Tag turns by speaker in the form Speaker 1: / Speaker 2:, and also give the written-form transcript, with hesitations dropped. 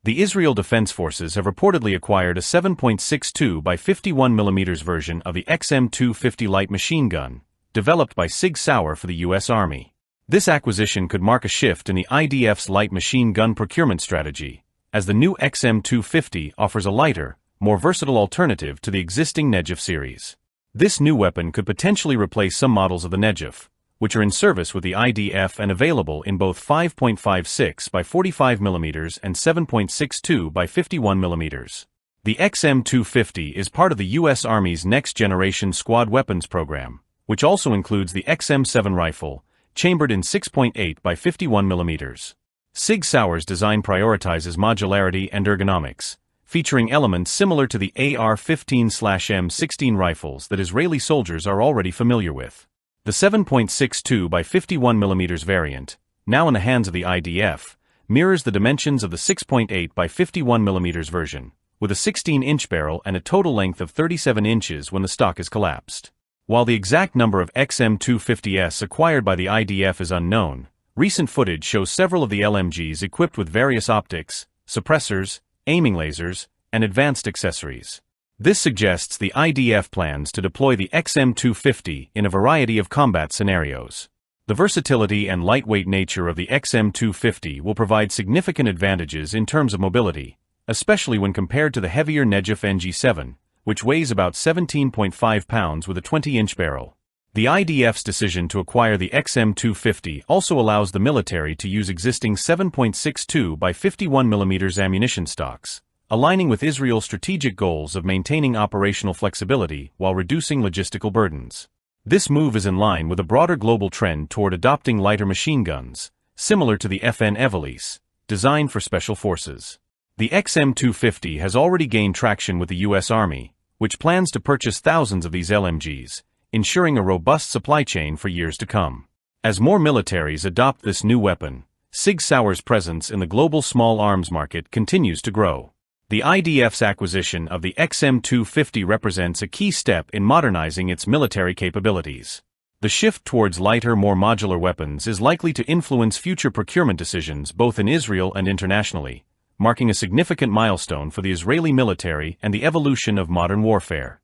Speaker 1: The Israel Defense Forces have reportedly acquired a 7.62 by 51 mm version of the XM250 light machine gun, developed by Sig Sauer for the U.S. Army. This acquisition could mark a shift in the IDF's light machine gun procurement strategy, as the new XM250 offers a lighter, more versatile alternative to the existing Negev series. This new weapon could potentially replace some models of the Negev, which are in service with the IDF and available in both 5.56 by 45 mm and 7.62 by 51 mm. The XM250 is part of the U.S. Army's next-generation squad weapons program, which also includes the XM7 rifle, chambered in 6.8 by 51 mm. Sig Sauer's design prioritizes modularity and ergonomics, featuring elements similar to the AR-15/M16 rifles that Israeli soldiers are already familiar with. The 7.62 by 51 mm variant, now in the hands of the IDF, mirrors the dimensions of the 6.8 by 51 mm version, with a 16-inch barrel and a total length of 37 inches when the stock is collapsed. While the exact number of XM250s acquired by the IDF is unknown, recent footage shows several of the LMGs equipped with various optics, suppressors, aiming lasers, and advanced accessories. This suggests the IDF plans to deploy the XM250 in a variety of combat scenarios. The versatility and lightweight nature of the XM250 will provide significant advantages in terms of mobility, especially when compared to the heavier Negev NG7, which weighs about 17.5 pounds with a 20-inch barrel. The IDF's decision to acquire the XM250 also allows the military to use existing 7.62 by 51 mm ammunition stocks, aligning with Israel's strategic goals of maintaining operational flexibility while reducing logistical burdens. This move is in line with a broader global trend toward adopting lighter machine guns, similar to the FN Evelis, designed for special forces. The XM250 has already gained traction with the U.S. Army, which plans to purchase thousands of these LMGs, ensuring a robust supply chain for years to come. As more militaries adopt this new weapon, Sig Sauer's presence in the global small arms market continues to grow. The IDF's acquisition of the XM250 represents a key step in modernizing its military capabilities. The shift towards lighter, more modular weapons is likely to influence future procurement decisions both in Israel and internationally, marking a significant milestone for the Israeli military and the evolution of modern warfare.